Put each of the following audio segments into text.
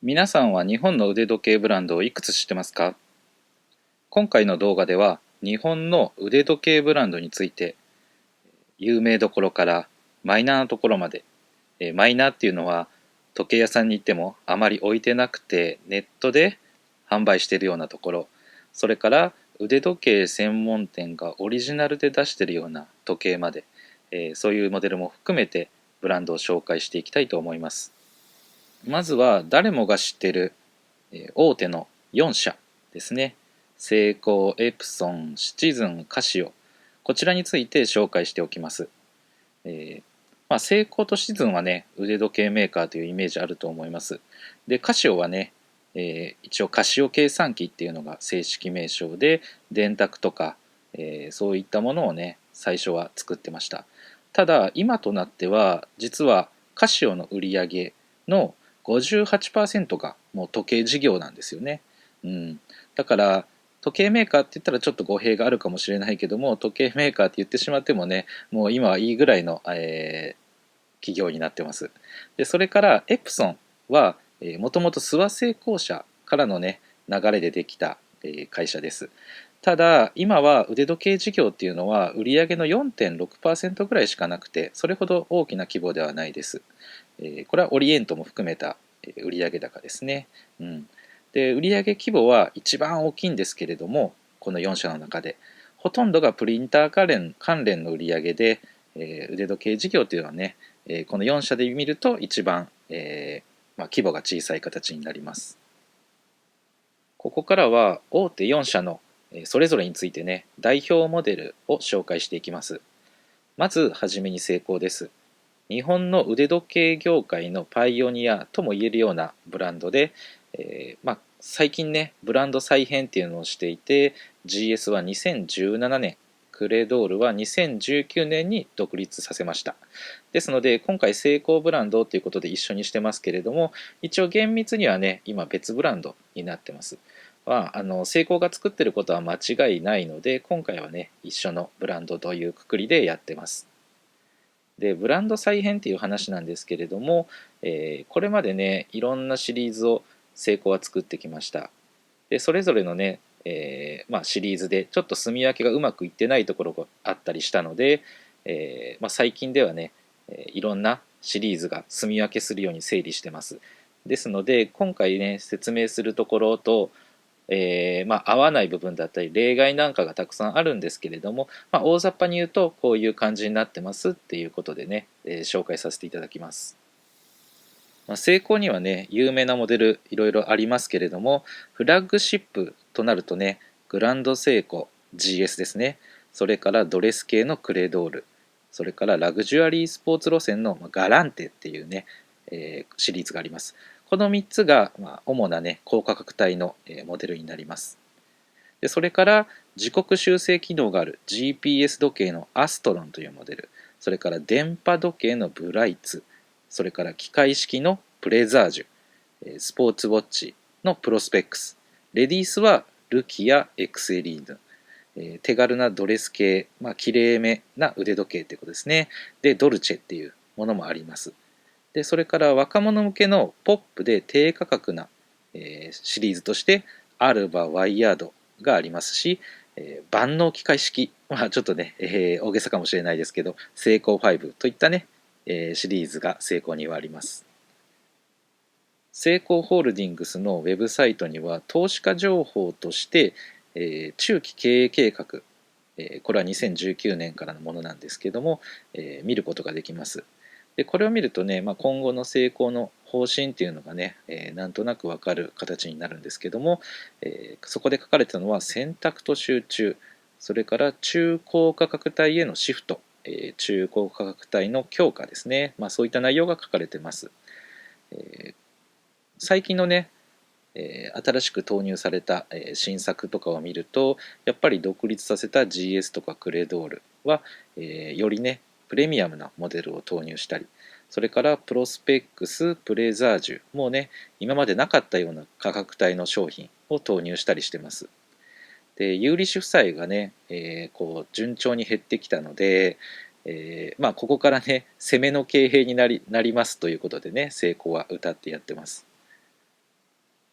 皆さんは日本の腕時計ブランドをいくつ知ってますか？今回の動画では日本の腕時計ブランドについて有名どころからマイナーなところまで、マイナーっていうのは時計屋さんに行ってもあまり置いてなくてネットで販売しているようなところ、それから腕時計専門店がオリジナルで出しているような時計まで、そういうモデルも含めてブランドを紹介していきたいと思います。まずは誰もが知っている大手の4社ですね。セイコー、エプソン、シチズン、カシオ。こちらについて紹介しておきます。セイコーとシチズンはね、腕時計メーカーというイメージあると思います。で、カシオはね、一応カシオ計算機っていうのが正式名称で、電卓とか、そういったものをね、最初は作ってました。ただ、今となっては、実はカシオの売り上げの58%がもう時計事業なんですよね。うん、だから時計メーカーって言ったらちょっと語弊があるかもしれないけども、時計メーカーって言ってしまってもね、もう今はいいぐらいの、企業になってます。でそれからエプソンはもともと諏訪製鋼社からのね流れでできた、会社です。ただ今は腕時計事業っていうのは売上の4.6% ぐらいしかなくて、それほど大きな規模ではないです。これはオリエントも含めた売上高ですね。うん、で売上規模は一番大きいんですけれども、この4社の中でほとんどがプリンター関連の売上で、腕時計事業というのはね、この4社で見ると一番、規模が小さい形になります。ここからは大手4社のそれぞれについてね、代表モデルを紹介していきます。まずはじめにセイコーです。日本の腕時計業界のパイオニアとも言えるようなブランドで、最近ねブランド再編っていうのをしていて、 GS は2017年、クレドールは2019年に独立させました。ですので今回セイコーブランドということで一緒にしてますけれども、一応厳密にはね今別ブランドになってます。セイコーが作ってることは間違いないので、今回はね一緒のブランドというくくりでやってます。でブランド再編っていう話なんですけれども、これまでねいろんなシリーズをセイコーは作ってきました。でそれぞれのね、シリーズでちょっと住み分けがうまくいってないところがあったりしたので、最近ではねいろんなシリーズが住み分けするように整理してます。ですので今回ね説明するところと、合わない部分だったり例外なんかがたくさんあるんですけれども、大雑把に言うとこういう感じになってますっていうことでね、紹介させていただきます。セイコーにはね有名なモデルいろいろありますけれども、フラッグシップとなるとねグランドセイコー GS ですね。それからドレス系のクレドール、それからラグジュアリースポーツ路線のガランテっていうね、シリーズがあります。この3つが、主なね高価格帯の、モデルになります。でそれから時刻修正機能がある GPS 時計のアストロンというモデル、それから電波時計のブライツ、それから機械式のプレザージュ、スポーツウォッチのプロスペックス、レディースはルキアエクセリーヌ、手軽なドレス系、きれいめな腕時計ってことですね。でドルチェっていうものもあります。でそれから若者向けのポップで低価格な、シリーズとしてアルバワイヤードがありますし、万能機械式、ちょっとね、大げさかもしれないですけどセイコー5といったね、シリーズがセイコーにはあります。セイコーホールディングスのウェブサイトには投資家情報として、中期経営計画、これは2019年からのものなんですけども、見ることができます。でこれを見るとね、今後の成功の方針っていうのがね、なんとなく分かる形になるんですけども、そこで書かれてたのは選択と集中、それから中高価格帯へのシフト、中高価格帯の強化ですね、そういった内容が書かれてます。最近のね新しく投入された新作とかを見ると、やっぱり独立させた GS とかクレドールはよりねプレミアムなモデルを投入したり、それからプロスペックスプレザージュもうね今までなかったような価格帯の商品を投入したりしてます。で有利子負債がね、こう順調に減ってきたので、ここからね攻めの経営になりますということでね、成功は謳ってやってます。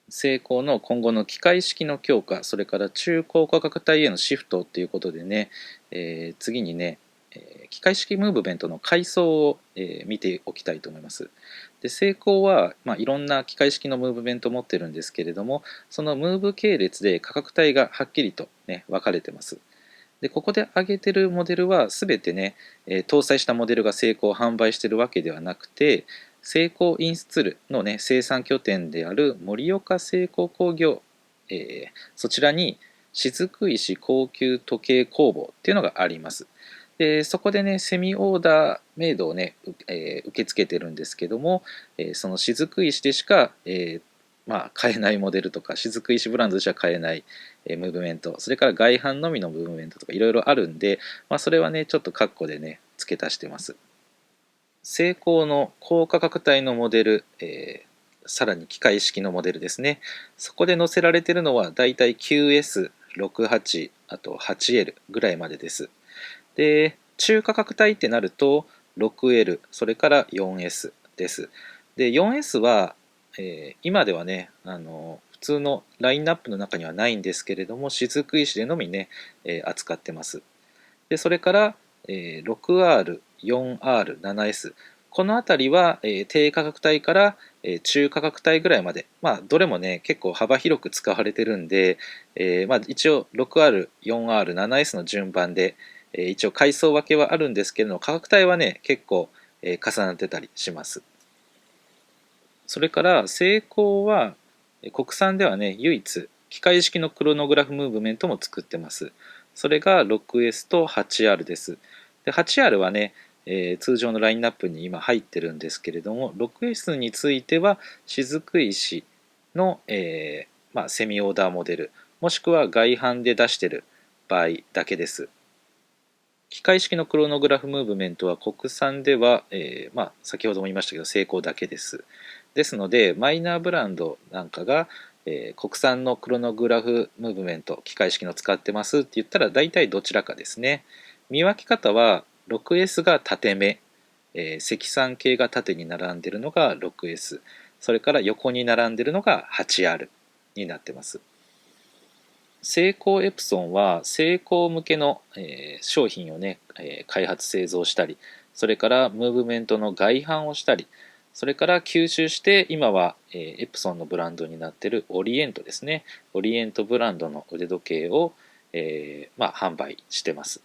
セイコーの今後の機械式の強化、それから中高価格帯へのシフトということでね、次にね、機械式ムーブメントの階層を、見ておきたいと思います。で、セイコーは、いろんな機械式のムーブメントを持ってるんですけれども、そのムーブ系列で価格帯がはっきりと、ね、分かれてます。で、ここで挙げてるモデルは全てね、搭載したモデルがセイコーを販売してるわけではなくて、セイコーインスツールのね、生産拠点である盛岡セイコー工業、そちらに雫石高級時計工房っていうのがあります。で、そこでね、セミオーダーメイドをね、受け付けてるんですけども、その雫石でしか、買えないモデルとか、雫石ブランドでしか買えないムーブメント、それから外販のみのムーブメントとかいろいろあるんで、それはね、ちょっとカッコでね、付け足してます。セイコーの高価格帯のモデル、さらに機械式のモデルですね。そこで載せられているのはだいたい 9S、68、あと 8L ぐらいまでです。で、中価格帯ってなると 6L、それから 4S です。で、4S は、今ではね、普通のラインナップの中にはないんですけれども、雫石でのみね、扱ってます。で、それから、6R、4R、7S。このあたりは、低価格帯から、中価格帯ぐらいまで、どれもね、結構幅広く使われてるんで、一応 6R、4R、7S の順番で、一応階層分けはあるんですけれども、価格帯はね、結構、重なってたりします。それから、セイコーは、国産ではね、唯一、機械式のクロノグラフムーブメントも作ってます。それが 6S と 8R です。で、8R はね、通常のラインナップに今入ってるんですけれども、6S については、雫石の、セミオーダーモデル、もしくは外販で出してる場合だけです。機械式のクロノグラフムーブメントは国産では、先ほども言いましたけど、成功だけです。ですので、マイナーブランドなんかが、国産のクロノグラフムーブメント、機械式の使ってますって言ったら、大体どちらかですね。見分け方は、6S が縦目、積算形が縦に並んでいるのが 6S、それから横に並んでいるのが 8R になってます。セイコーエプソンはセイコー向けの、商品をね、開発製造したり、それからムーブメントの外販をしたり、それから吸収して今は、エプソンのブランドになっているオリエントですね。オリエントブランドの腕時計を、販売してます。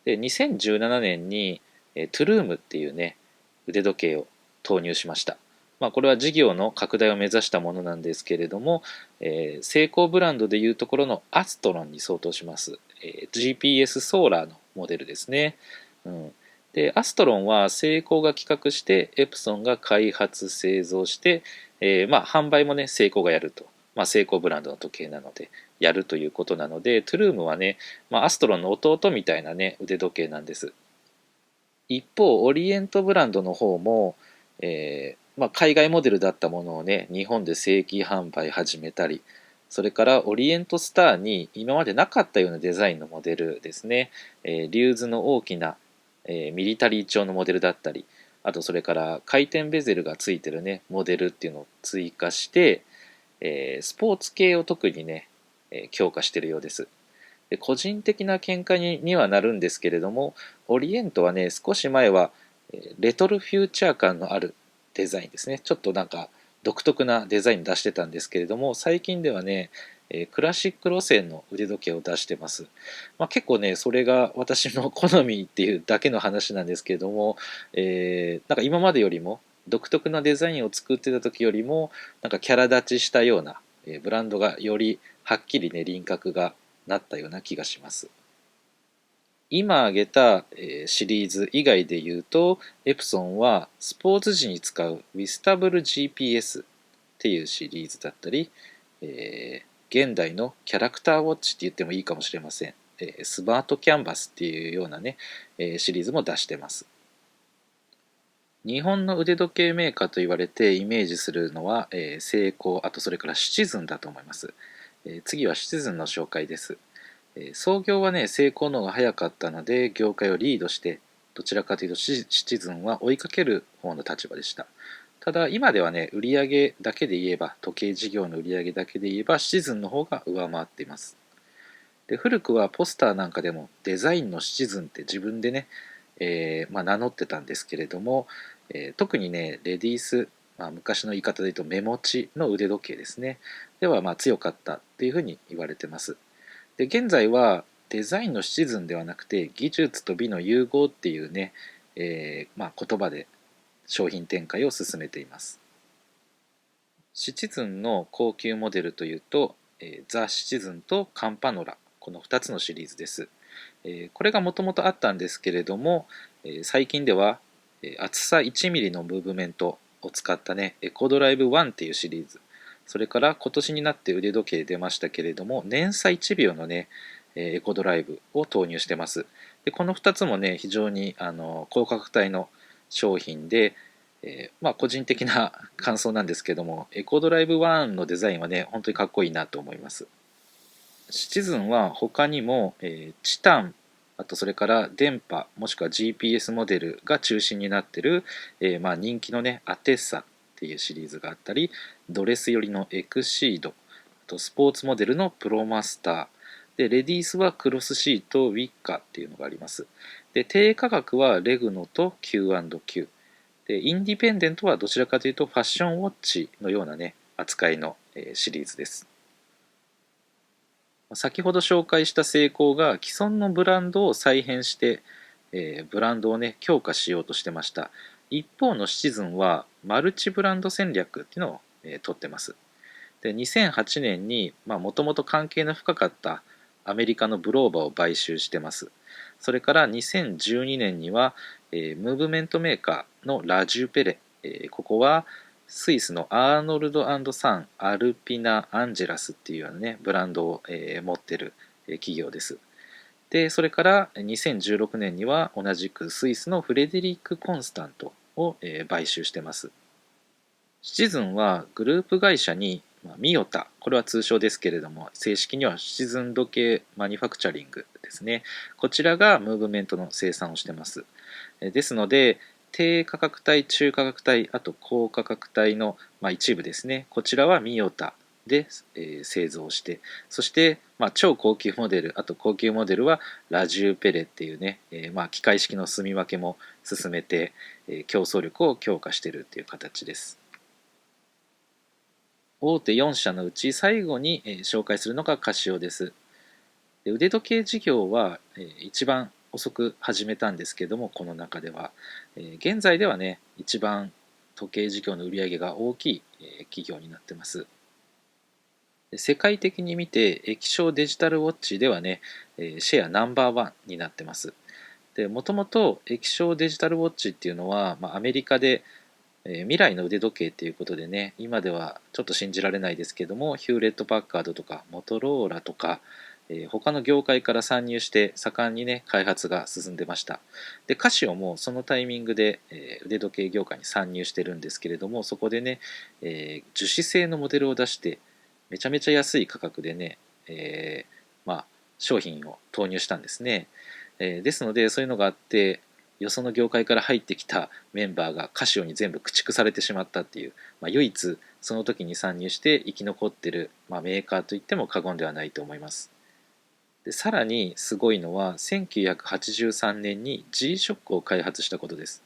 で、2017年にトゥルームっていうね、腕時計を投入しました。これは事業の拡大を目指したものなんですけれども、セイコーブランドでいうところのアストロンに相当します、GPS ソーラーのモデルですね。で、アストロンはセイコーが企画してエプソンが開発製造して、販売もねセイコーがやると、セイコーブランドの時計なのでやるということなので、トゥルームはね、アストロンの弟みたいなね腕時計なんです。一方、オリエントブランドの方も、海外モデルだったものをね、日本で正規販売始めたり、それからオリエントスターに今までなかったようなデザインのモデルですね、リューズの大きな、ミリタリー調のモデルだったり、あとそれから回転ベゼルがついてるね、モデルっていうのを追加して、スポーツ系を特にね、強化しているようです。で、個人的な見解にはなるんですけれども、オリエントはね、少し前はレトロフューチャー感のあるデザインですね。ちょっとなんか独特なデザイン出してたんですけれども、最近ではね、クラシック路線の腕時計を出してます。結構ね、それが私の好みっていうだけの話なんですけれども、なんか今までよりも独特なデザインを作ってた時よりも、なんかキャラ立ちしたような、ブランドがよりはっきりね、輪郭がなったような気がします。今挙げたシリーズ以外で言うと、エプソンはスポーツ時に使うウィスタブル GPS っていうシリーズだったり、現代のキャラクターウォッチって言ってもいいかもしれません。スマートキャンバスっていうようなね、シリーズも出してます。日本の腕時計メーカーと言われてイメージするのは、セイコー、あとそれからシチズンだと思います。次はシチズンの紹介です。創業はね、成功の方が早かったので、業界をリードして、どちらかというとシチズンは追いかける方の立場でした。ただ今ではね、売上だけで言えば、時計事業の売上だけで言えば、シチズンの方が上回っています。で、古くはポスターなんかでもデザインのシチズンって自分でね、名乗ってたんですけれども、特にね、レディース、昔の言い方で言うと目持ちの腕時計ですね、では強かったっていうふうに言われてます。で、現在はデザインのシチズンではなくて技術と美の融合っていうね、言葉で商品展開を進めています。シチズンの高級モデルというと、ザ・シチズンとカンパノラ、この2つのシリーズです。これがもともとあったんですけれども、最近では厚さ1ミリのムーブメントを使ったね、エコドライブ1っていうシリーズ、それから今年になって腕時計出ましたけれども、年差1秒のね、エコドライブを投入してます。で、この2つもね、非常に高価格帯の商品で、個人的な感想なんですけども、エコドライブ1のデザインはね、本当にかっこいいなと思います。シチズンは他にも、チタン、あとそれから電波もしくは GPS モデルが中心になっている、人気のねアテッサっていうシリーズがあったり、ドレス寄りのエクシード、あとスポーツモデルのプロマスターで、レディースはクロスシートウィッカっていうのがあります。で、低価格はレグノと Q&Q で、インディペンデントはどちらかというとファッションウォッチのようなね扱いのシリーズです。先ほど紹介したセイコーが既存のブランドを再編して、ブランドをね強化しようとしてました。一方のシチズンはマルチブランド戦略っていうのを、取ってます。で、2008年にもともと関係の深かったアメリカのブローバーを買収してます。それから2012年には、ムーブメントメーカーのラジュペレ、ここはスイスのアーノルドサン・アルピナ・アンジェラスっていうようなねブランドを、持ってる企業です。で、それから2016年には同じくスイスのフレデリック・コンスタントを、買収してます。シチズンはグループ会社にミヨタ、これは通称ですけれども、正式にはシチズン時計マニファクチャリングですね。こちらがムーブメントの生産をしてます。ですので、低価格帯、中価格帯、あと高価格帯の、一部ですね。こちらはミヨタで、製造して、そして、超高級モデル、あと高級モデルはラジューペレっていうね、機械式の住み分けも進めて、競争力を強化しているっていう形です。大手4社のうち最後に紹介するのがカシオです。で、腕時計事業は一番遅く始めたんですけども、この中では現在ではね一番時計事業の売り上げが大きい企業になってます。世界的に見て液晶デジタルウォッチではねシェアナンバーワンになってます。で、もともと液晶デジタルウォッチっていうのは、アメリカで未来の腕時計っていうことでね、今ではちょっと信じられないですけども、ヒューレット・パッカードとかモトローラとか、他の業界から参入して盛んにね開発が進んでました。で、カシオもそのタイミングで、腕時計業界に参入してるんですけれども、そこでね、樹脂製のモデルを出してめちゃめちゃ安い価格でね、商品を投入したんですね。ですのでそういうのがあって、よその業界から入ってきたメンバーがカシオに全部駆逐されてしまったっていう、唯一その時に参入して生き残ってる、メーカーといっても過言ではないと思います。で、さらにすごいのは1983年に G-SHOCK を開発したことです。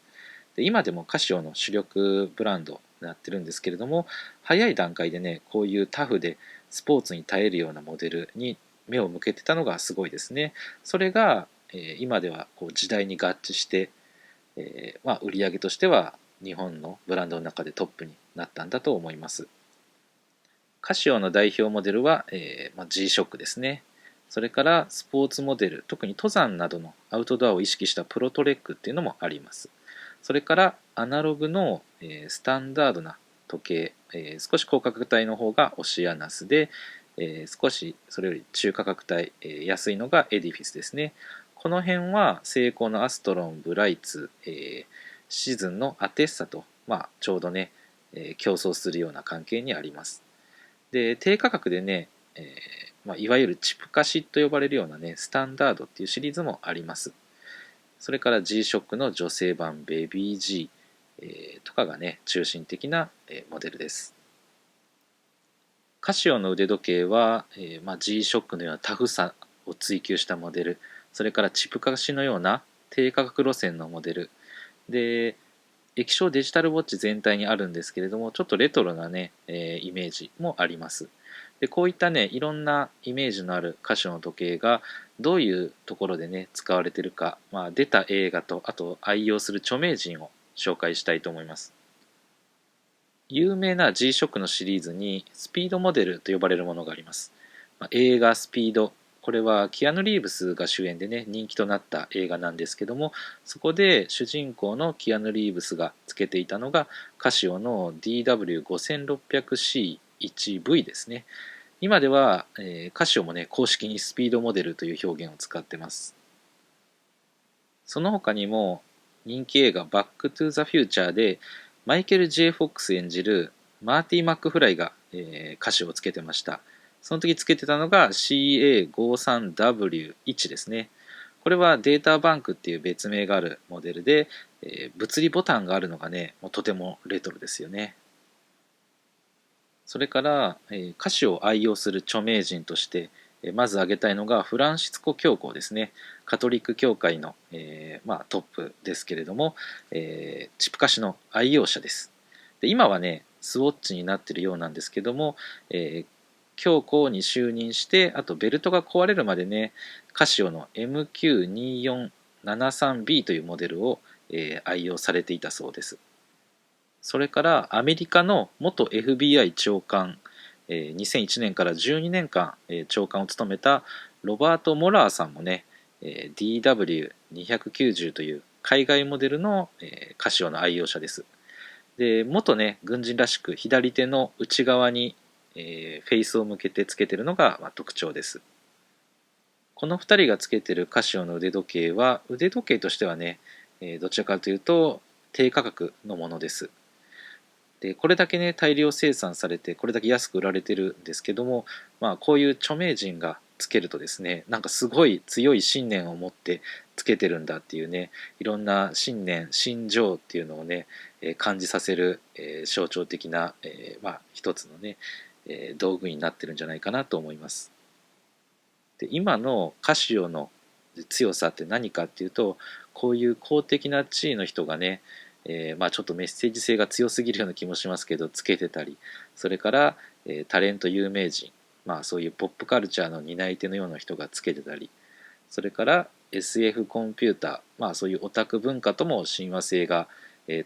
で、今でもカシオの主力ブランドになってるんですけれども、早い段階でねこういうタフでスポーツに耐えるようなモデルに目を向けてたのがすごいですね。それが、今ではこう時代に合致して、売り上げとしては日本のブランドの中でトップになったんだと思います。カシオの代表モデルは、G-SHOCK ですね。それからスポーツモデル、特に登山などのアウトドアを意識したプロトレックっていうのもあります。それからアナログの、スタンダードな時計、少し高価格帯の方がオシアナスで、少しそれより中価格帯、安いのがエディフィスですね。この辺はセイコーのアストロン、ブライツ、シーズンのアテッサと、ちょうどね、競争するような関係にあります。で、低価格でね、いわゆるチプカシと呼ばれるようなねスタンダードっていうシリーズもあります。それから G-SHOCK の女性版ベビー G、とかがね中心的なモデルです。カシオの腕時計は、G-SHOCK のようなタフさを追求したモデル、それからチップカシのような低価格路線のモデルで、液晶デジタルウォッチ全体にあるんですけれども、ちょっとレトロなね、イメージもあります。でこういったねいろんなイメージのあるカシオの時計がどういうところでね使われているか、出た映画とあと愛用する著名人を紹介したいと思います。有名な G-SHOCK のシリーズにスピードモデルと呼ばれるものがあります。映画スピード、これはキアヌ・リーブスが主演でね人気となった映画なんですけども、そこで主人公のキアヌ・リーブスがつけていたのがカシオの DW5600C1V ですね。今では、カシオもね公式にスピードモデルという表現を使ってます。その他にも人気映画バックトゥザフューチャーでマイケル・ J. フォックス演じるマーティ・マックフライが、歌手をつけてました。その時つけてたのが CA53W1 ですね。これはデータバンクっていう別名があるモデルで、物理ボタンがあるのがねもうとてもレトロですよね。それから、歌手を愛用する著名人として、まず挙げたいのがフランシスコ教皇ですね。カトリック教会の、トップですけれども、チップカシの愛用者です。で今はねスウォッチになっているようなんですけども、教皇に就任してあとベルトが壊れるまでねカシオの MQ2473B というモデルを、愛用されていたそうです。それからアメリカの元 FBI 長官、2001年から12年間、長官を務めたロバート・モラーさんもね、DW290 という海外モデルの、カシオの愛用者です。で元ね軍人らしく左手の内側に、フェイスを向けてつけてるのが、特徴です。この2人がつけてるカシオの腕時計は腕時計としてはね、どちらかというと低価格のものです。でこれだけね大量生産されてこれだけ安く売られてるんですけども、こういう著名人がつけるとですねなんかすごい強い信念を持ってつけてるんだっていうねいろんな信念信条っていうのをね、感じさせる、象徴的な、一つのね、道具になってるんじゃないかなと思います。で今のカシオの強さって何かっていうとこういう公的な地位の人がね、ちょっとメッセージ性が強すぎるような気もしますけどつけてたりそれから、タレント有名人、そういうポップカルチャーの担い手のような人がつけてたりそれから SF コンピューター、そういうオタク文化とも親和性が、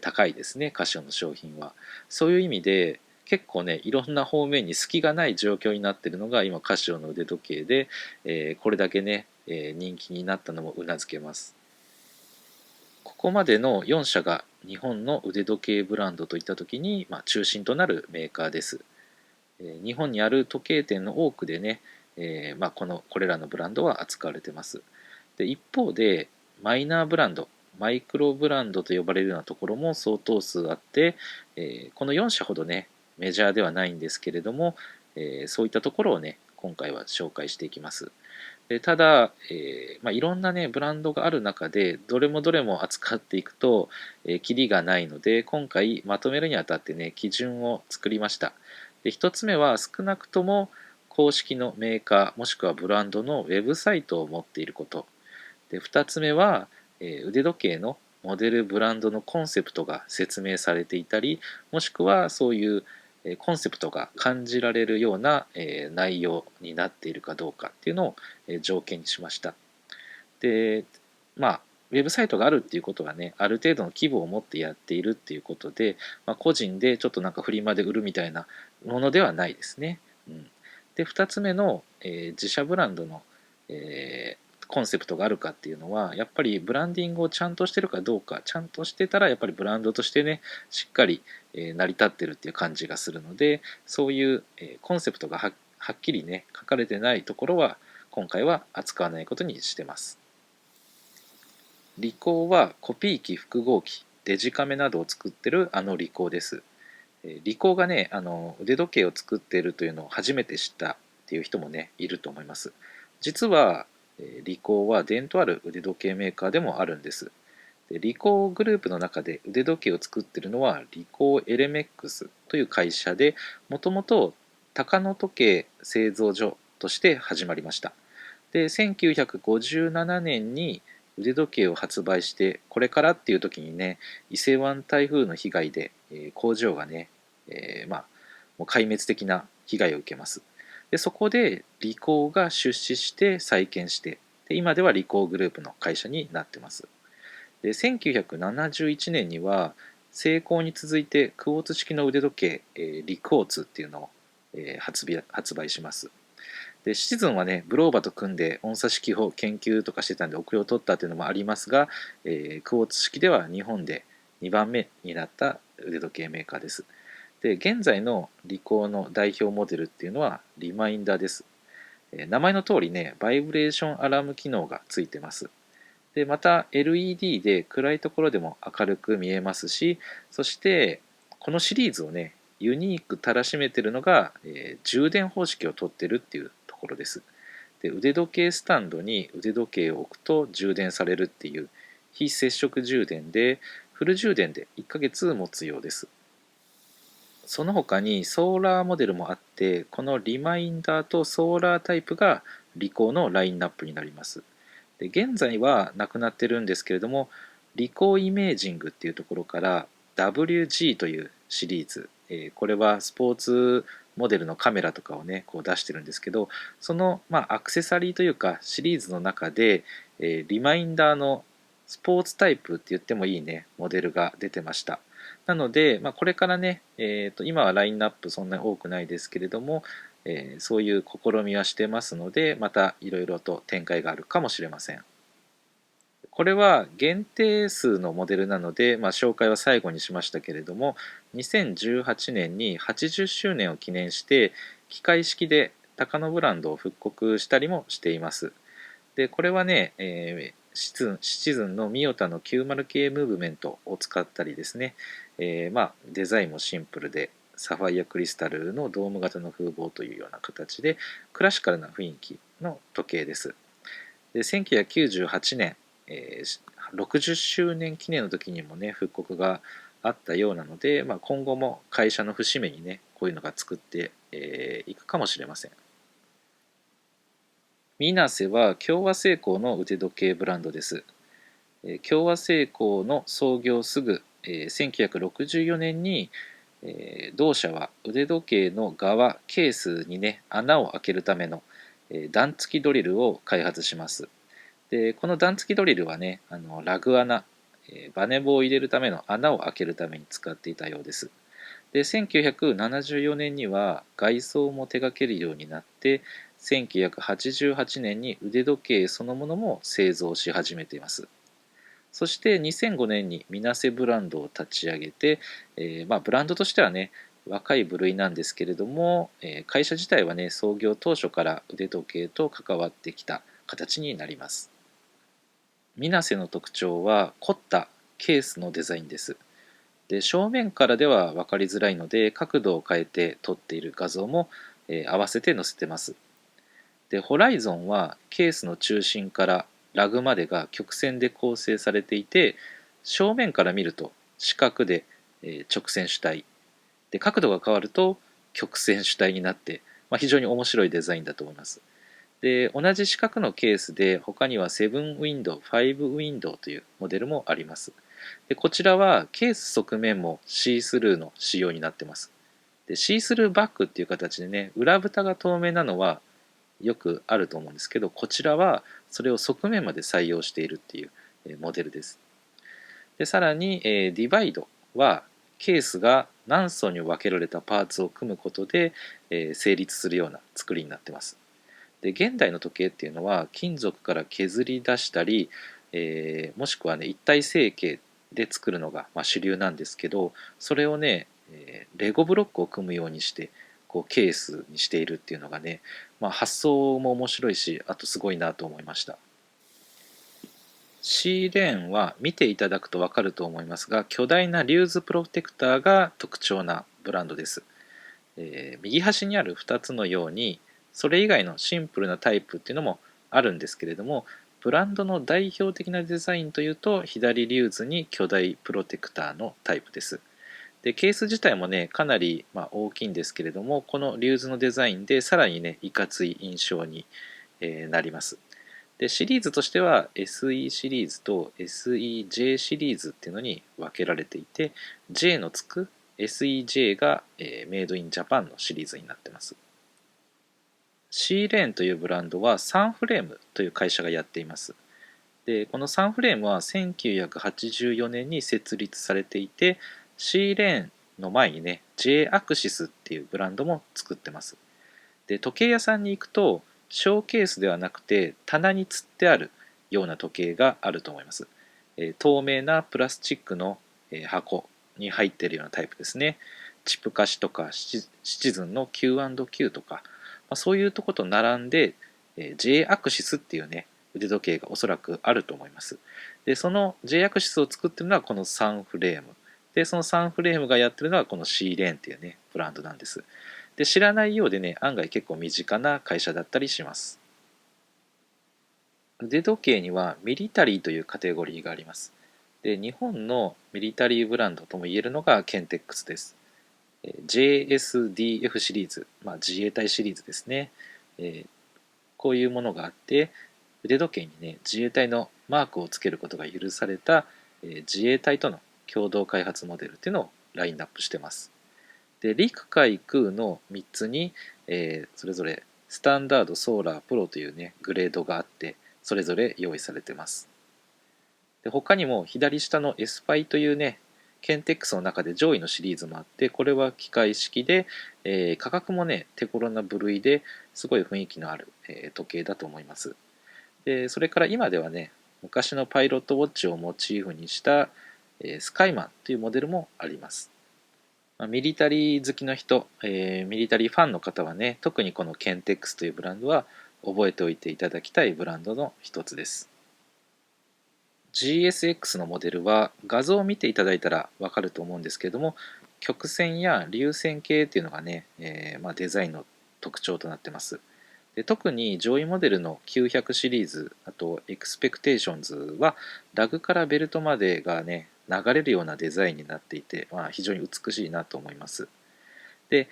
高いですねカシオの商品は。そういう意味で結構ねいろんな方面に隙がない状況になっているのが今カシオの腕時計で、これだけね、人気になったのもうなずけます。ここまでの4社が日本の腕時計ブランドといった時に、中心となるメーカーです。日本にある時計店の多くでね、これらのブランドは扱われています。で一方でマイナーブランドマイクロブランドと呼ばれるようなところも相当数あって、この4社ほどねメジャーではないんですけれども、そういったところをね今回は紹介していきます。でただ、いろんなねブランドがある中でどれもどれも扱っていくと、キリがないので今回まとめるにあたってね基準を作りました。で1つ目は少なくとも公式のメーカーもしくはブランドのウェブサイトを持っていること。で2つ目は、腕時計のモデルブランドのコンセプトが説明されていたりもしくはそういうコンセプトが感じられるような内容になっているかどうかっていうのを条件にしました。でウェブサイトがあるっていうことはねある程度の規模を持ってやっているっていうことで、個人でちょっとなんかフリマで売るみたいなものではないですね。で2つ目の、自社ブランドの、コンセプトがあるかっていうのはやっぱりブランディングをちゃんとしてるかどうかちゃんとしてたらやっぱりブランドとしてねしっかり成り立ってるっていう感じがするのでそういうコンセプトがはっきりね書かれてないところは今回は扱わないことにしてます。リコーはコピー機複合機デジカメなどを作ってるあのリコーです。リコーがね腕時計を作っているというのを初めて知ったっていう人もねいると思います。実はリコーは伝統ある腕時計メーカーでもあるんです。でリコーグループの中で腕時計を作っているのはリコーエレメックスという会社で、もともと高野時計製造所として始まりました。で1957年に腕時計を発売して、これからっていう時にね、伊勢湾台風の被害で、工場がね、もう壊滅的な被害を受けます。でそこでリコーが出資して再建して、で今ではリコーグループの会社になってます。で1971年にはセイコーに続いてクォーツ式の腕時計、リクォーツっていうのを、発売します。でシチズンはねブローバと組んで音差式を研究とかしてたんで遅れを取ったというのもありますが、クォーツ式では日本で2番目になった腕時計メーカーです。で現在のリコーの代表モデルっていうのはリマインダーです。名前の通りねバイブレーションアラーム機能がついてます。でまた LED で暗いところでも明るく見えますし、そしてこのシリーズをねユニークたらしめてるのが、充電方式をとってるっていうところです。で腕時計スタンドに腕時計を置くと充電されるっていう非接触充電で、フル充電で1ヶ月持つようです。その他にソーラーモデルもあって、このリマインダーとソーラータイプがリコーのラインナップになります。で現在はなくなってるんですけれども、リコーイメージングっていうところから WG というシリーズ、これはスポーツモデルのカメラとかをねこう出してるんですけど、その、アクセサリーというかシリーズの中で、リマインダーのスポーツタイプって言ってもいいねモデルが出てました。なので、これからね、今はラインナップそんなに多くないですけれども、そういう試みはしてますので、またいろいろと展開があるかもしれません。これは限定数のモデルなので、紹介は最後にしましたけれども、2018年に80周年を記念して機械式で高野ブランドを復刻したりもしています。でこれはね、シチズンのミヨタの90系ムーブメントを使ったりですね、デザインもシンプルでサファイアクリスタルのドーム型の風貌というような形でクラシカルな雰囲気の時計です。で1998年、60周年記念の時にもね復刻があったようなので、今後も会社の節目にねこういうのが作っていくかもしれません。ミナセは共和製鋼の腕時計ブランドです。共和製鋼の創業すぐ、1964年に、同社は腕時計の側ケースにね穴を開けるための、段付きドリルを開発します。でこの段付きドリルはねラグ穴、バネ棒を入れるための穴を開けるために使っていたようです。で1974年には外装も手掛けるようになって、1988年に腕時計そのものも製造し始めています。そして2005年にミナセブランドを立ち上げて、ブランドとしてはね若い部類なんですけれども、会社自体はね創業当初から腕時計と関わってきた形になります。ミナセの特徴は凝ったケースのデザインです。で正面からでは分かりづらいので角度を変えて撮っている画像も、合わせて載せてます。でホライゾンはケースの中心からラグまでが曲線で構成されていて、正面から見ると四角で、直線主体で角度が変わると曲線主体になって、非常に面白いデザインだと思います。で同じ四角のケースで他には7ウィンドウ、5ウィンドウというモデルもあります。でこちらはケース側面もシースルーの仕様になってます。でシースルーバックっていう形でね裏蓋が透明なのはよくあると思うんですけど、こちらはそれを側面まで採用しているっていうモデルです。でさらに、ディバイドはケースが何層に分けられたパーツを組むことで、成立するような作りになってます。で現代の時計っていうのは金属から削り出したり、もしくはね一体成形で作るのが、主流なんですけど、それをね、レゴブロックを組むようにしてこうケースにしているっていうのがね、発想も面白いし、あとすごいなと思いました。C レーンは見ていただくと分かると思いますが、巨大なリューズプロテクターが特徴なブランドです。右端にある2つのようにそれ以外のシンプルなタイプっていうのもあるんですけれども、ブランドの代表的なデザインというと左リューズに巨大プロテクターのタイプです。でケース自体もねかなり大きいんですけれども、このリューズのデザインでさらにねいかつい印象になります。でシリーズとしては SE シリーズと SEJ シリーズっていうのに分けられていて、 J のつく SEJ が、メイドインジャパンのシリーズになってます。シーレーンというブランドはサンフレームという会社がやっています。でこのサンフレームは1984年に設立されていて、シーレーンの前にね J アクシスっていうブランドも作ってます。で時計屋さんに行くとショーケースではなくて棚につってあるような時計があると思います。透明なプラスチックの箱に入っているようなタイプですね。チップ菓子とかシチズンの Q&Q とか、そういうとこと並んで J アクシスっていうね腕時計がおそらくあると思います。でその J アクシスを作ってるのはこのサンフレームで、そのサンフレームがやってるのはこのシーレーンっていうねブランドなんです。で知らないようでね案外結構身近な会社だったりします。腕時計にはミリタリーというカテゴリーがあります。で日本のミリタリーブランドともいえるのがケンテックスです。JSDF シリーズ、自衛隊シリーズですね。こういうものがあって、腕時計にね自衛隊のマークをつけることが許された、自衛隊との共同開発モデルっていうのをラインナップしてます。で陸海空の3つに、それぞれスタンダード、ソーラー、プロというねグレードがあって、それぞれ用意されてます。で他にも左下のエスパイというねケンテックスの中で上位のシリーズもあって、これは機械式で、価格もね手頃な部類ですごい雰囲気のある、時計だと思います。でそれから今ではね昔のパイロットウォッチをモチーフにした、スカイマンというモデルもあります。ミリタリー好きの人、ミリタリーファンの方はね特にこのケンテックスというブランドは覚えておいていただきたいブランドの一つです。 GSX のモデルは画像を見ていただいたらわかると思うんですけれども、曲線や流線形っていうのがね、デザインの特徴となってます。で特に上位モデルの900シリーズ、あとエクスペクテーションズはラグからベルトまでがね流れるようなデザインになっていて、非常に美しいなと思います。で、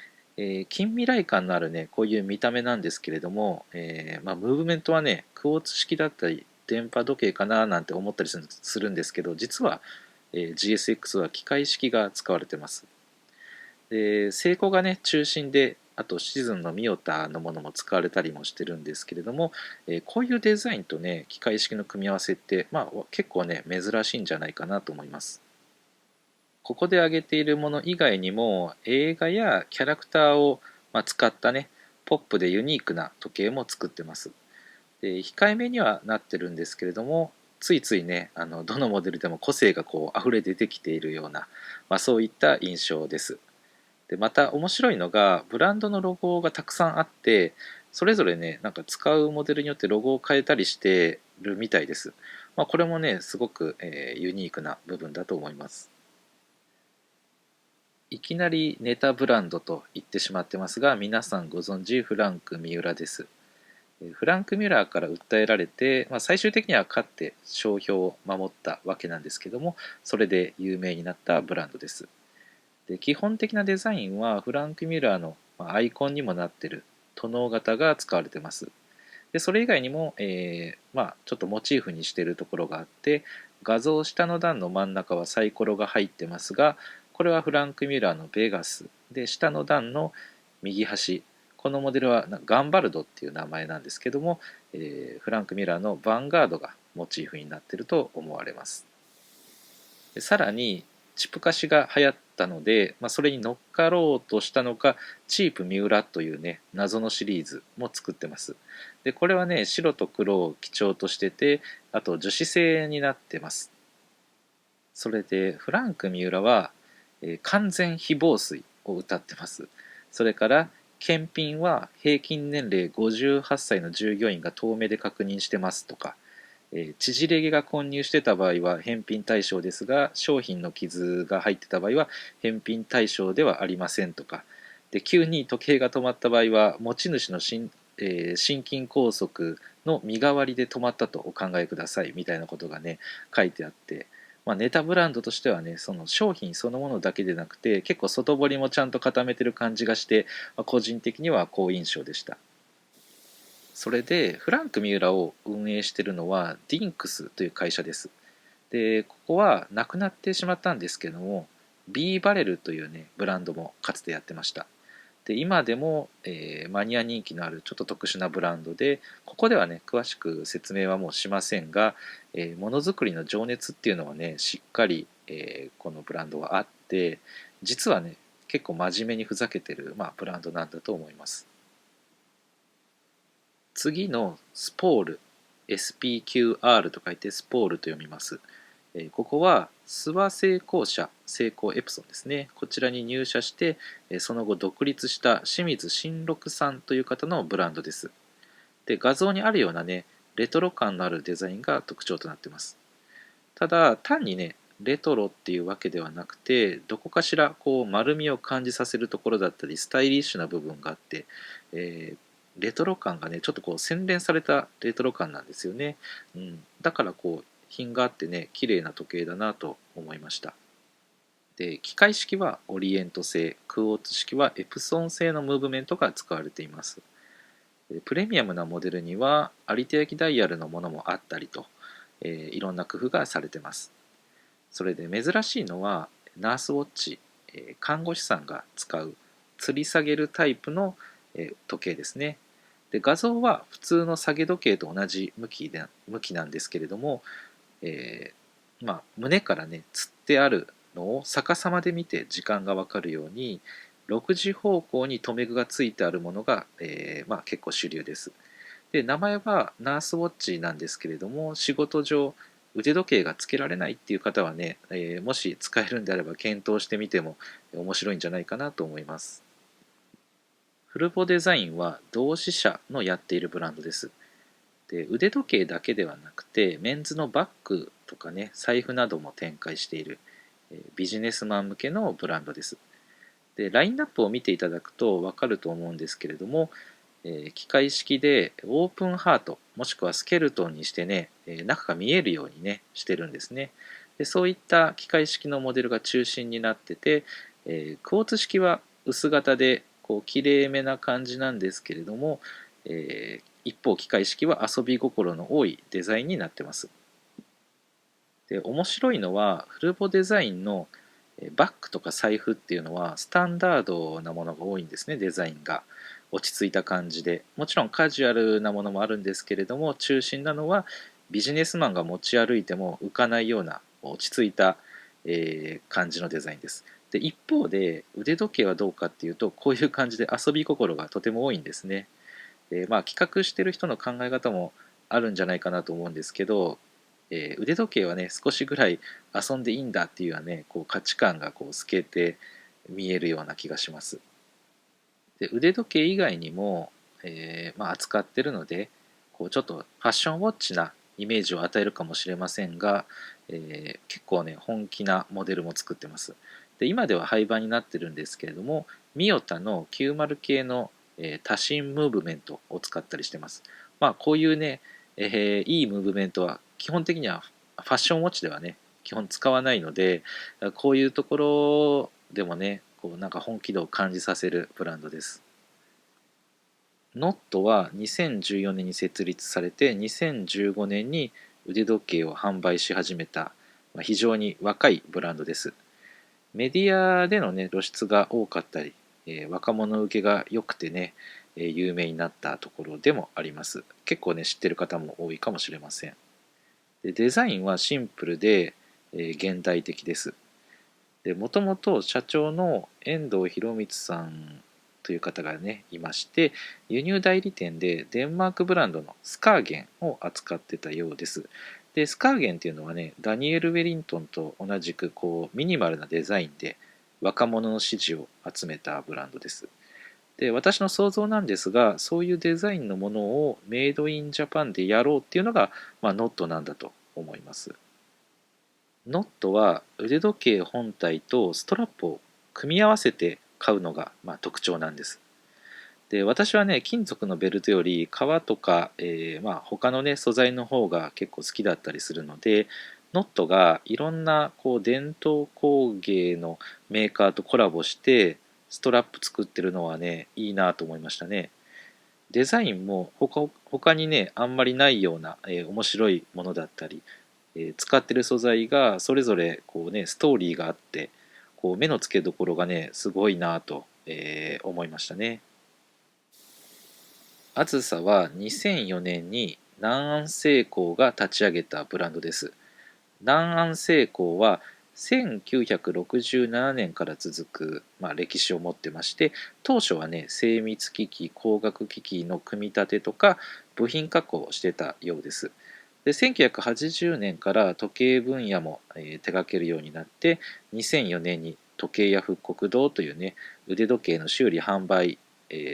近未来感のあるねこういう見た目なんですけれども、ムーブメントはねクォーツ式だったり電波時計かななんて思ったりするんですけど、実は、GSX は機械式が使われてます。でセイコーがね中心で、あとシチズンのミオタのものも使われたりもしてるんですけれども、こういうデザインとね機械式の組み合わせって、結構ね珍しいんじゃないかなと思います。ここで挙げているもの以外にも映画やキャラクターを使ったねポップでユニークな時計も作ってます。で控えめにはなってるんですけれども、ついついねどのモデルでも個性がこう溢れ出てきているような、そういった印象です。でまた面白いのがブランドのロゴがたくさんあって、それぞれねなんか使うモデルによってロゴを変えたりしてるみたいです。これもねすごく、ユニークな部分だと思います。いきなりネタブランドと言ってしまってますが、皆さんご存知フランク三浦です。フランク・ミュラーから訴えられて、最終的には勝って商標を守ったわけなんですけども、それで有名になったブランドです。で基本的なデザインはフランク・ミュラーのアイコンにもなっている殿型が使われています。でそれ以外にも、ちょっとモチーフにしているところがあって、画像下の段の真ん中はサイコロが入ってますが、これはフランク・ミュラーのベガスで、下の段の右端、このモデルはガンバルドっていう名前なんですけども、フランク・ミュラーのヴァンガードがモチーフになっていると思われます。でさらにチップ化しが流行ったので、それに乗っかろうとしたのかチープ三浦というね謎のシリーズも作ってます。でこれはね白と黒を基調としてて、あと樹脂製になってます。それでフランク三浦は、完全非防水を謳ってます。それから検品は平均年齢58歳の従業員が遠目で確認してますとか、縮れ毛が混入してた場合は返品対象ですが、商品の傷が入ってた場合は返品対象ではありませんとか、で急に時計が止まった場合は持ち主の心筋梗塞の身代わりで止まったとお考えくださいみたいなことがね書いてあって、ネタブランドとしてはねその商品そのものだけでなくて結構外堀もちゃんと固めてる感じがして、個人的には好印象でした。それでフランク三浦を運営しているのはディンクスという会社です。でここはなくなってしまったんですけども、 B バレルというねブランドもかつてやってました。で今でも、マニア人気のあるちょっと特殊なブランドで、ここではね詳しく説明はもうしませんが、ものづくりの情熱っていうのはねしっかり、このブランドはあって、実はね結構真面目にふざけてる、ブランドなんだと思います。次のスポール、 SPQR と書いてスポールと読みます。ここは諏訪製鋼社、製鋼エプソンですね、こちらに入社して、その後独立した清水新六さんという方のブランドです。で画像にあるようなねレトロ感のあるデザインが特徴となっています。ただ単にねレトロっていうわけではなくて、どこかしらこう丸みを感じさせるところだったりスタイリッシュな部分があって、レトロ感がねちょっとこう洗練されたレトロ感なんですよね。だからこう品があってね綺麗な時計だなと思いました。で機械式はオリエント製、クォーツ式はエプソン製のムーブメントが使われています。でプレミアムなモデルには有手焼きダイヤルのものもあったりと、いろんな工夫がされてます。それで珍しいのはナースウォッチ、看護師さんが使う吊り下げるタイプの、時計ですね。で画像は普通の下げ時計と同じ向きなんですけれども、胸からね吊ってあるのを逆さまで見て時間が分かるように6時方向に留め具がついてあるものが、結構主流です。で名前はナースウォッチなんですけれども、仕事上腕時計がつけられないっていう方はね、もし使えるんであれば検討してみても面白いんじゃないかなと思います。フルボデザインは同志社のやっているブランドです。で腕時計だけではなくてメンズのバッグとかね財布なども展開している、ビジネスマン向けのブランドです。でラインナップを見ていただくと分かると思うんですけれども、機械式でオープンハートもしくはスケルトンにしてね、中が見えるようにねしてるんですね。でそういった機械式のモデルが中心になってて、クォーツ式は薄型でこう綺麗めな感じなんですけれども、一方機械式は遊び心の多いデザインになってます。で面白いのはフルボデザインのバッグとか財布っていうのはスタンダードなものが多いんですね。デザインが落ち着いた感じで、もちろんカジュアルなものもあるんですけれども、中心なのはビジネスマンが持ち歩いても浮かないような落ち着いた、感じのデザインです。で一方で腕時計はどうかっていうと、こういう感じで遊び心がとても多いんですね。で企画してる人の考え方もあるんじゃないかなと思うんですけど、腕時計はね少しぐらい遊んでいいんだっていうようなねこう価値観がこう透けて見えるような気がします。で腕時計以外にも、扱ってるのでこうちょっとファッションウォッチなイメージを与えるかもしれませんが、結構ね本気なモデルも作ってます。で今では廃盤になってるんですけれども、ミヨタの90系の、多神ムーブメントを使ったりしてます。こういうね、いいムーブメントは基本的にはファッションウォッチではね基本使わないので、こういうところでもねこうなんか本気度を感じさせるブランドです。ノットは2014年に設立されて2015年に腕時計を販売し始めた、非常に若いブランドです。メディアでのね露出が多かったり、若者受けが良くてね、有名になったところでもあります。結構ね知ってる方も多いかもしれません。でデザインはシンプルで、現代的です。でもともと社長の遠藤博光さんという方がねいまして、輸入代理店でデンマークブランドのスカーゲンを扱ってたようです。でスカーゲンっていうのはねダニエル・ウェリントンと同じくこうミニマルなデザインで若者の支持を集めたブランドです。で私の想像なんですが、そういうデザインのものをメイドインジャパンでやろうっていうのが、ノットなんだと思います。ノットは腕時計本体とストラップを組み合わせて買うのが特徴なんです。で、私はね、金属のベルトより革とか、他のね、素材の方が結構好きだったりするので、ノットがいろんなこう伝統工芸のメーカーとコラボしてストラップ作ってるのはね、いいなと思いましたね。デザインも他にね、あんまりないような、面白いものだったり、使ってる素材がそれぞれこうね、ストーリーがあって、こう目の付けどころがね、すごいなと、思いましたね。あずさは2004年に南安製鋼が立ち上げたブランドです。南安製鋼は1967年から続く、歴史を持ってまして、当初はね、精密機器光学機器の組み立てとか部品加工をしてたようです。で、1980年から時計分野も手掛けるようになって、2004年に時計や復刻堂というね、腕時計の修理販売、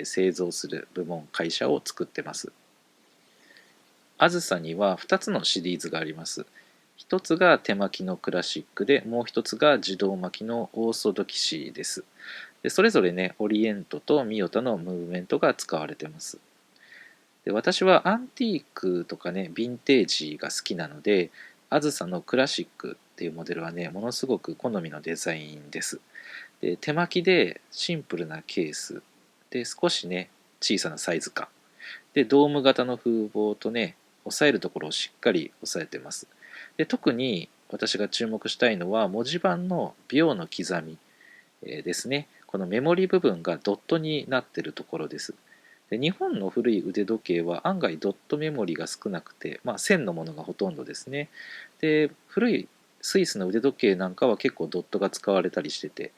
製造する部門会社を作ってます。あずさには2つのシリーズがあります。一つが手巻きのクラシックで、もう一つが自動巻きのオーソドキシーです。で、それぞれね、オリエントとミヨタのムーブメントが使われてます。で、私はアンティークとかね、ヴィンテージが好きなので、あずさのクラシックっていうモデルはね、ものすごく好みのデザインです。で、手巻きでシンプルなケースで、少しね、小さなサイズ感で、ドーム型の風貌とね、押さえるところをしっかり押さえてます。で、特に私が注目したいのは文字盤の秒の刻みですね。このメモリ部分がドットになっているところです。で、日本の古い腕時計は案外ドットメモリが少なくて、線のものがほとんどですね。で、古いスイスの腕時計なんかは結構ドットが使われたりしてて、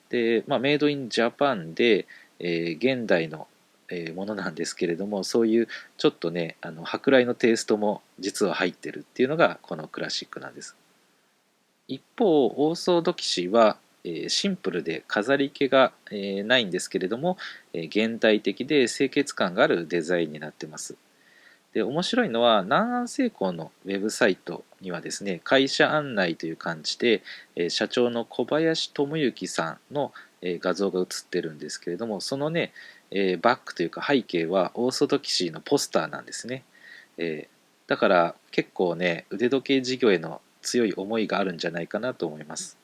で、メイドインジャパンで、現代のものなんですけれども、そういうちょっとね、舶来のテイストも実は入ってるっていうのがこのクラシックなんです。一方、オーソドキシはシンプルで飾り気がないんですけれども、現代的で清潔感があるデザインになってます。で、面白いのは南安製鋼のウェブサイトにはですね、会社案内という感じで社長の小林智之さんの画像が写ってるんですけれども、そのねバックというか背景はオーソドキシーのポスターなんですね。だから結構ね、腕時計事業への強い思いがあるんじゃないかなと思います。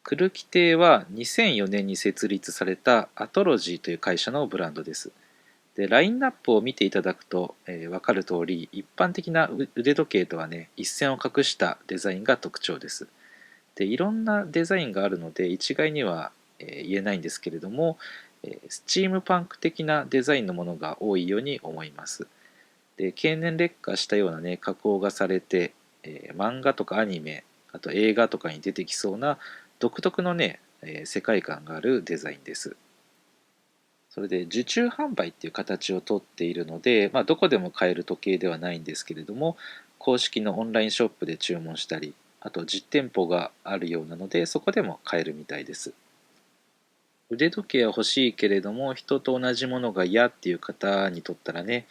クルキテは2004年に設立されたアトロジーという会社のブランドです。で、ラインナップを見ていただくと、分かる通り、一般的な腕時計とはね、一線を画したデザインが特徴です。で、いろんなデザインがあるので、一概には言えないんですけれども、スチームパンク的なデザインのものが多いように思います。で、経年劣化したようなね、加工がされて、漫画とかアニメ、あと映画とかに出てきそうな独特のね、世界観があるデザインです。それで受注販売っていう形をとっているので、どこでも買える時計ではないんですけれども、公式のオンラインショップで注文したり、あと実店舗があるようなので、そこでも買えるみたいです。腕時計は欲しいけれども、人と同じものが嫌っていう方にとったらね、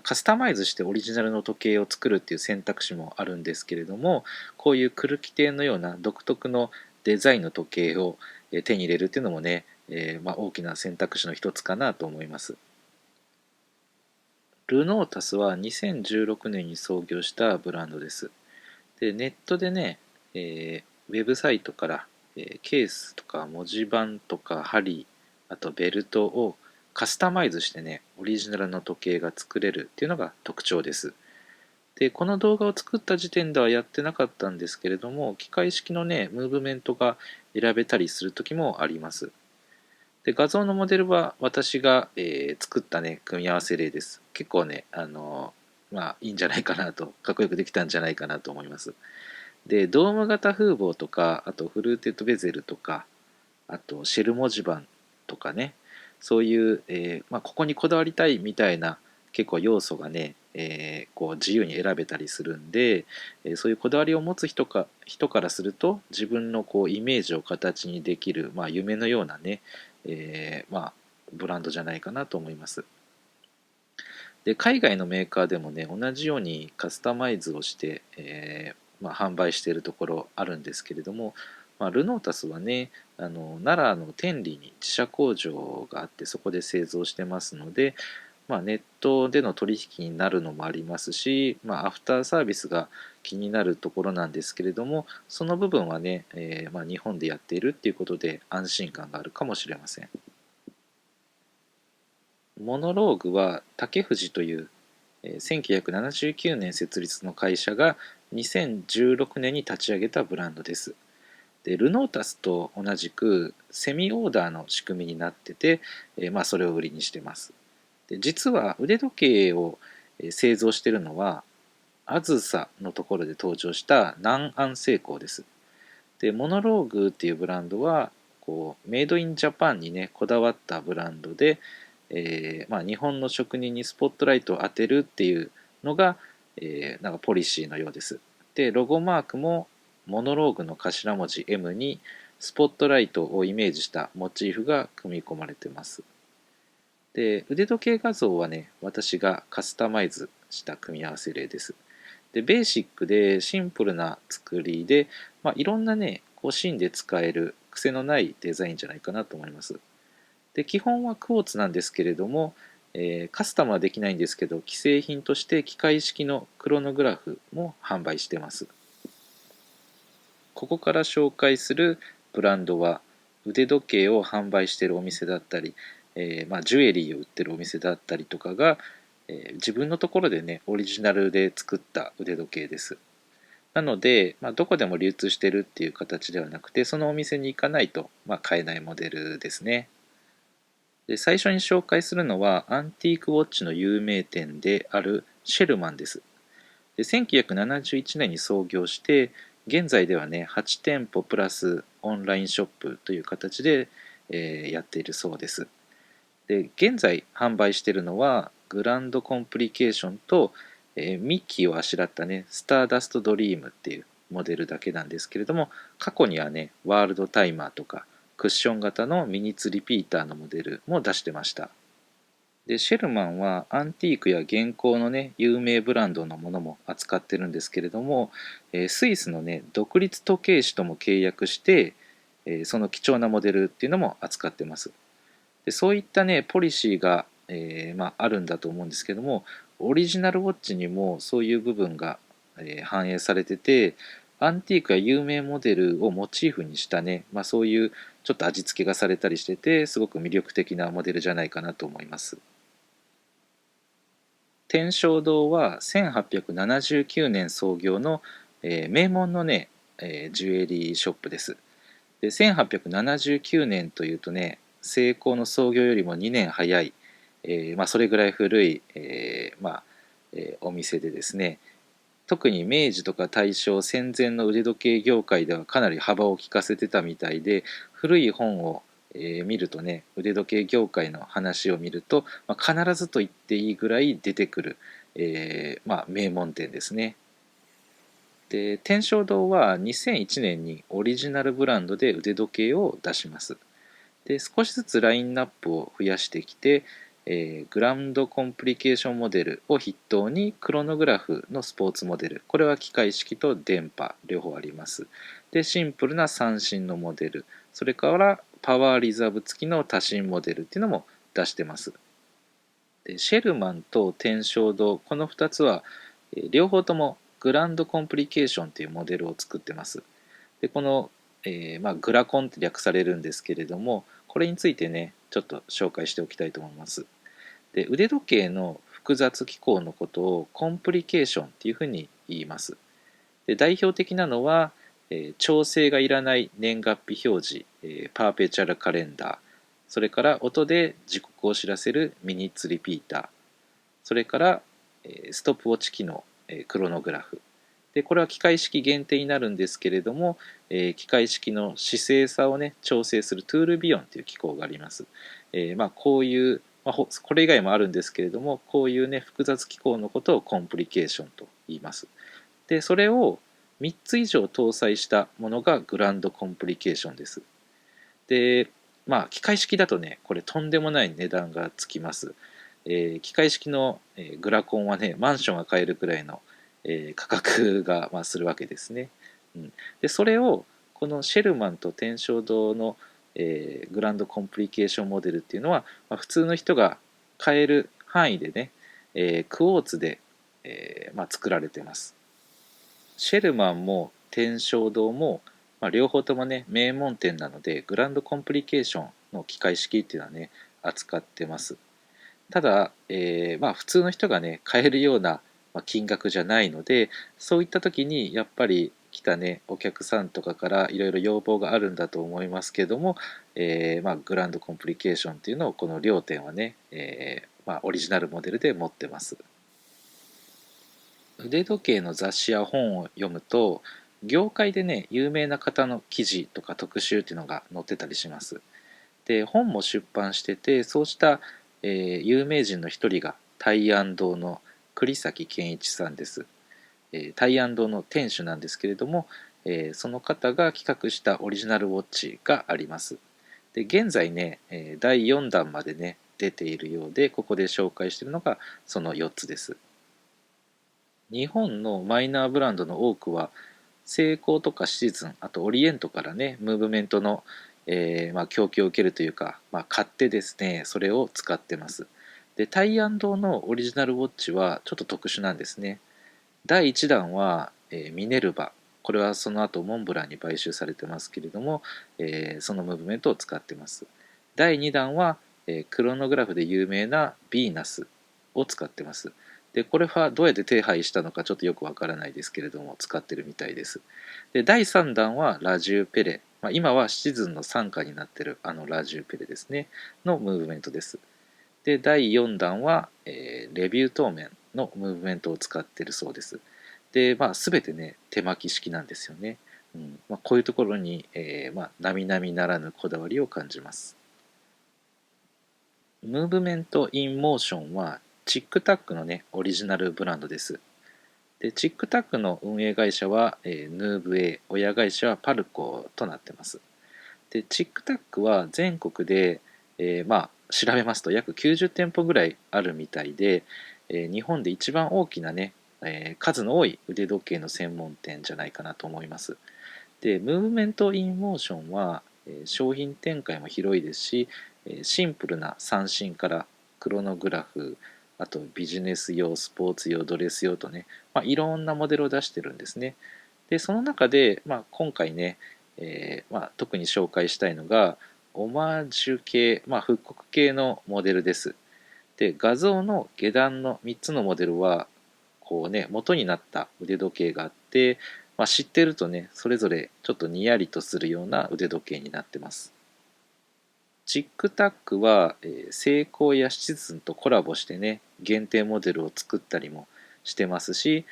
カスタマイズしてオリジナルの時計を作るっていう選択肢もあるんですけれども、こういうクルキテのような独特のデザインの時計を手に入れるっていうのもね、大きな選択肢の一つかなと思います。ルノータスは2016年に創業したブランドです。で、ネットでね、ウェブサイトから、ケースとか文字盤とか針、あとベルトをカスタマイズしてね、オリジナルの時計が作れるっていうのが特徴です。で、この動画を作った時点ではやってなかったんですけれども、機械式のね、ムーブメントが選べたりする時もあります。で、画像のモデルは私が、作ったね、組み合わせ例です。結構ね、いいんじゃないかなと、かっこよくできたんじゃないかなと思います。で、ドーム型風貌とか、あとフルーテッドベゼルとか、あとシェル文字盤とかね、そういう、ここにこだわりたいみたいな結構要素がね、こう自由に選べたりするんで、そういうこだわりを持つ人からすると自分のこうイメージを形にできる、夢のようなね、ブランドじゃないかなと思います。で、海外のメーカーでもね、同じようにカスタマイズをして、販売しているところあるんですけれども、ルノータスはね、奈良の天理に自社工場があってそこで製造してますので、ネットでの取引になるのもありますし、アフターサービスが気になるところなんですけれども、その部分はね、日本でやっているっていうことで安心感があるかもしれません。モノローグは竹藤という1979年設立の会社が2016年に立ち上げたブランドです。でルノータスと同じくセミオーダーの仕組みになってて、それを売りにしてます。で実は腕時計を製造しているのはあずさのところで登場した南安製鋼です。でモノローグっていうブランドはメイドインジャパンにねこだわったブランドで、日本の職人にスポットライトを当てるっていうのが、なんかポリシーのようです。でロゴマークもモノローグの頭文字 M にスポットライトをイメージしたモチーフが組み込まれてます。で腕時計画像はね私がカスタマイズした組み合わせ例です。でベーシックでシンプルな作りで、いろんなねシーンで使える癖のないデザインじゃないかなと思います。で基本はクォーツなんですけれども、カスタムはできないんですけど既製品として機械式のクロノグラフも販売してます。ここから紹介するブランドは腕時計を販売しているお店だったり、ジュエリーを売ってるお店だったりとかが、自分のところでねオリジナルで作った腕時計です。なので、どこでも流通してるっていう形ではなくてそのお店に行かないと、買えないモデルですね。で最初に紹介するのはアンティークウォッチの有名店であるシェルマンです。で1971年に創業して現在ではね8店舗プラスオンラインショップという形で、やっているそうです。で現在販売しているのはグランドコンプリケーションと、ミッキーをあしらったねスターダストドリームっていうモデルだけなんですけれども、過去にはねワールドタイマーとかクッション型のミニツリピーターのモデルも出してました。でシェルマンはアンティークや現行のね有名ブランドのものも扱ってるんですけれども、スイスのね独立時計師とも契約して、その貴重なモデルっていうのも扱ってます。でそういったねポリシーが、あるんだと思うんですけども、オリジナルウォッチにもそういう部分が、反映されてて、アンティークや有名モデルをモチーフにしたね、そういうちょっと味付けがされたりしててすごく魅力的なモデルじゃないかなと思います。天正堂は1879年創業の、名門のね、ジュエリーショップです。で1879年というとね成功の創業よりも2年早い、それぐらい古い、お店でですね、特に明治とか大正戦前の腕時計業界ではかなり幅を利かせてたみたいで、古い本を、見るとね腕時計業界の話を見ると、必ずと言っていいぐらい出てくる、名門店ですね。で天正堂は2001年にオリジナルブランドで腕時計を出します。で少しずつラインナップを増やしてきて、グランドコンプリケーションモデルを筆頭にクロノグラフのスポーツモデル、これは機械式と電波両方あります。でシンプルな三振のモデル、それからパワーリザーブ付きの多振モデルっていうのも出してます。でシェルマンと天正堂、この2つは両方ともグランドコンプリケーションというモデルを作ってます。でこの、グラコンって略されるんですけれども、これについてねちょっと紹介しておきたいと思います。で腕時計の複雑機構のことをコンプリケーションっていうふうに言います。で代表的なのは、調整がいらない年月日表示、パーペチュアルカレンダー、それから音で時刻を知らせるミニッツリピーター、それから、ストップウォッチ機能、クロノグラフで、これは機械式限定になるんですけれども、機械式の姿勢差をね調整するトゥールビヨンという機構があります。こういう、これ以外もあるんですけれども、こういうね複雑機構のことをコンプリケーションと言います。でそれを3つ以上搭載したものがグランドコンプリケーションです。で機械式だとねこれとんでもない値段がつきます。機械式の、グラコンはねマンションが買えるくらいの、価格が、するわけですね。でそれをこのシェルマンと天正堂の、グランドコンプリケーションモデルっていうのは、普通の人が買える範囲でね、クォーツで、作られてます。シェルマンも天正堂も、両方ともね名門店なのでグランドコンプリケーションの機械式っていうのはね扱ってます。ただ、普通の人がね買えるような金額じゃないので、そういった時にやっぱり来たねお客さんとかからいろいろ要望があるんだと思いますけども、グランドコンプリケーションっていうのをこの両店はね、オリジナルモデルで持ってます。腕時計の雑誌や本を読むと、業界でね有名な方の記事とか特集っていうのが載ってたりします。で本も出版してて、そうした、有名人の一人が大安堂の栗崎健一さんです。大安堂の店主なんですけれども、その方が企画したオリジナルウォッチがあります。で現在ね、第4弾までね出ているようで、ここで紹介しているのがその4つです。日本のマイナーブランドの多くはセイコーとかシーズン、あとオリエントからねムーブメントの、供給を受けるというか、買ってですねそれを使ってます。でタイアンドのオリジナルウォッチはちょっと特殊なんですね。第1弾は、ミネルヴァ、これはその後モンブランに買収されてますけれども、そのムーブメントを使ってます。第2弾は、クロノグラフで有名なヴィーナスを使ってます。でこれはどうやって手配したのかちょっとよくわからないですけれども使ってるみたいです。で第3弾はラジューペレ、今はシチズンの傘下になってるあのラジューペレですねのムーブメントです。で第4弾は、レビュー当面のムーブメントを使ってるそうです。で全てね手巻き式なんですよね。こういうところに、並々ならぬこだわりを感じます。ムーブメント・イン・モーションはチックタックのねオリジナルブランドです。でチックタックの運営会社は、ヌーブエ、親会社はパルコとなってます。でチックタックは全国で、調べますと約90店舗ぐらいあるみたいで、日本で一番大きなね、数の多い腕時計の専門店じゃないかなと思います。でムーブメント・イン・モーションは、商品展開も広いですし、シンプルな三振からクロノグラフ、あとビジネス用、スポーツ用、ドレス用とね、いろんなモデルを出してるんですね。でその中で、今回ね、特に紹介したいのがオマージュ系、復刻系のモデルです。で画像の下段の3つのモデルはこうね元になった腕時計があって、知ってるとねそれぞれちょっとにやりとするような腕時計になってます。チックタックは、セイコーやシチズンとコラボしてね限定モデルを作ったりもしてますし、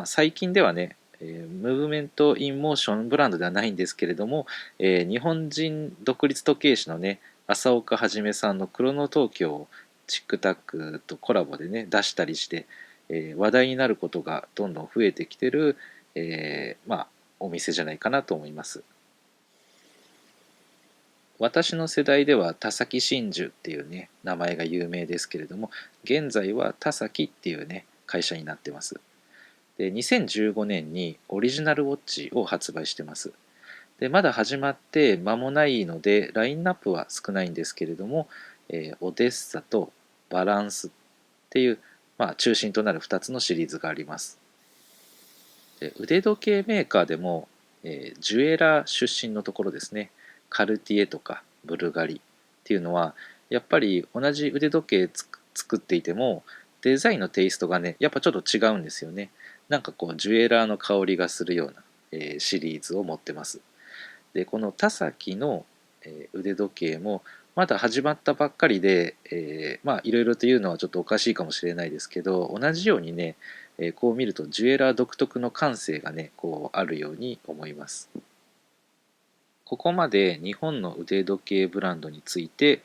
最近ではねムーブメント・イン・モーションブランドではないんですけれども、日本人独立時計師のね浅岡はじめさんのクロノ東京をチックタックとコラボでね出したりして、話題になることがどんどん増えてきてる、お店じゃないかなと思います。私の世代では田崎真珠っていうね名前が有名ですけれども、現在は田崎っていうね会社になってます。で2015年にオリジナルウォッチを発売してます。でまだ始まって間もないのでラインナップは少ないんですけれども、オデッサとバランスっていう、中心となる2つのシリーズがあります。で腕時計メーカーでも、ジュエラー出身のところですね、カルティエとかブルガリっていうのはやっぱり同じ腕時計作っていてもデザインのテイストがねやっぱちょっと違うんですよね。なんかこうジュエラーの香りがするような、シリーズを持ってます。でこの田崎の、腕時計もまだ始まったばっかりで、いろいろというのはちょっとおかしいかもしれないですけど、同じようにね、こう見るとジュエラー独特の感性がねこうあるように思います。ここまで日本の腕時計ブランドについて、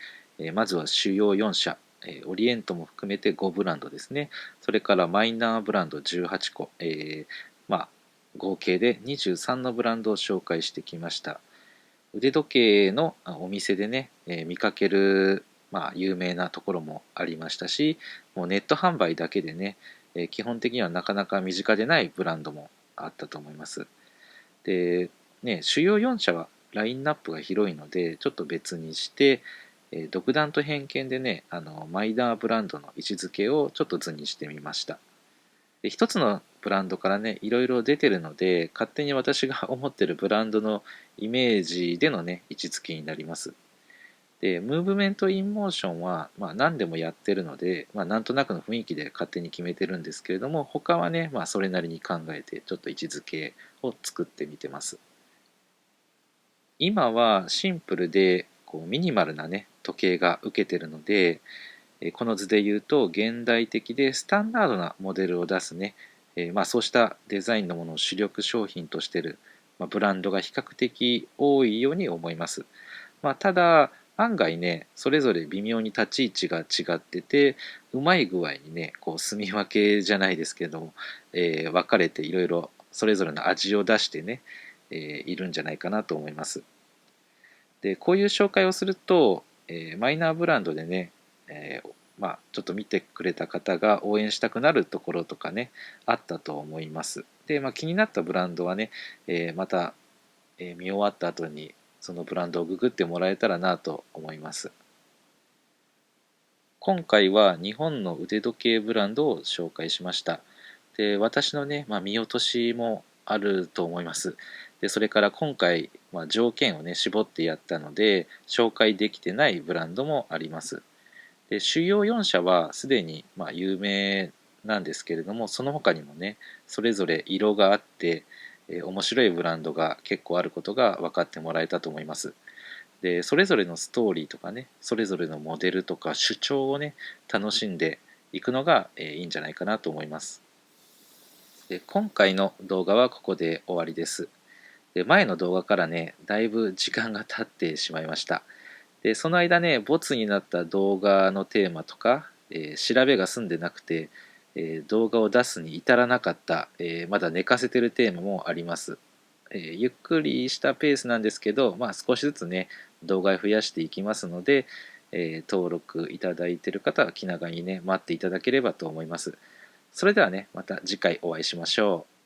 まずは主要4社、オリエントも含めて5ブランドですね。それからマイナーブランド18個、合計で23のブランドを紹介してきました。腕時計のお店でね、見かける、有名なところもありましたし、もうネット販売だけでね、基本的にはなかなか身近でないブランドもあったと思います。でね、主要4社はラインナップが広いのでちょっと別にして、独断と偏見でねマイナーブランドの位置づけをちょっと図にしてみました。で一つのブランドからねいろいろ出てるので勝手に私が思ってるブランドのイメージでのね位置づけになります。でムーブメントインモーションは、何でもやってるので、なんとなくの雰囲気で勝手に決めてるんですけれども他はね、それなりに考えてちょっと位置づけを作ってみてます。今はシンプルでこうミニマルなね時計が受けてるので、この図で言うと現代的でスタンダードなモデルを出すね、そうしたデザインのものを主力商品としている、ブランドが比較的多いように思います。ただ案外ねそれぞれ微妙に立ち位置が違っててうまい具合にねこう住み分けじゃないですけども、分かれていろいろそれぞれの味を出してね、いるんじゃないかなと思います。でこういう紹介をすると、マイナーブランドでね、ちょっと見てくれた方が応援したくなるところとかねあったと思います。で、気になったブランドはね、また、見終わった後にそのブランドをググってもらえたらなと思います。今回は日本の腕時計ブランドを紹介しました。で、私のね、見落としもあると思います。で、それから今回、条件をね、絞ってやったので、紹介できてないブランドもあります。で、主要4社はすでに有名なんですけれども、その他にもね、それぞれ色があって、面白いブランドが結構あることが分かってもらえたと思います。でそれぞれのストーリーとかねそれぞれのモデルとか主張をね楽しんでいくのがいいんじゃないかなと思います。で今回の動画はここで終わりです。で前の動画からねだいぶ時間が経ってしまいました。でその間ねボツになった動画のテーマとか、調べが済んでなくて、動画を出すに至らなかった、まだ寝かせてるテーマもあります。ゆっくりしたペースなんですけど、少しずつね動画を増やしていきますので、登録いただいている方は気長にね待っていただければと思います。それではねまた次回お会いしましょう。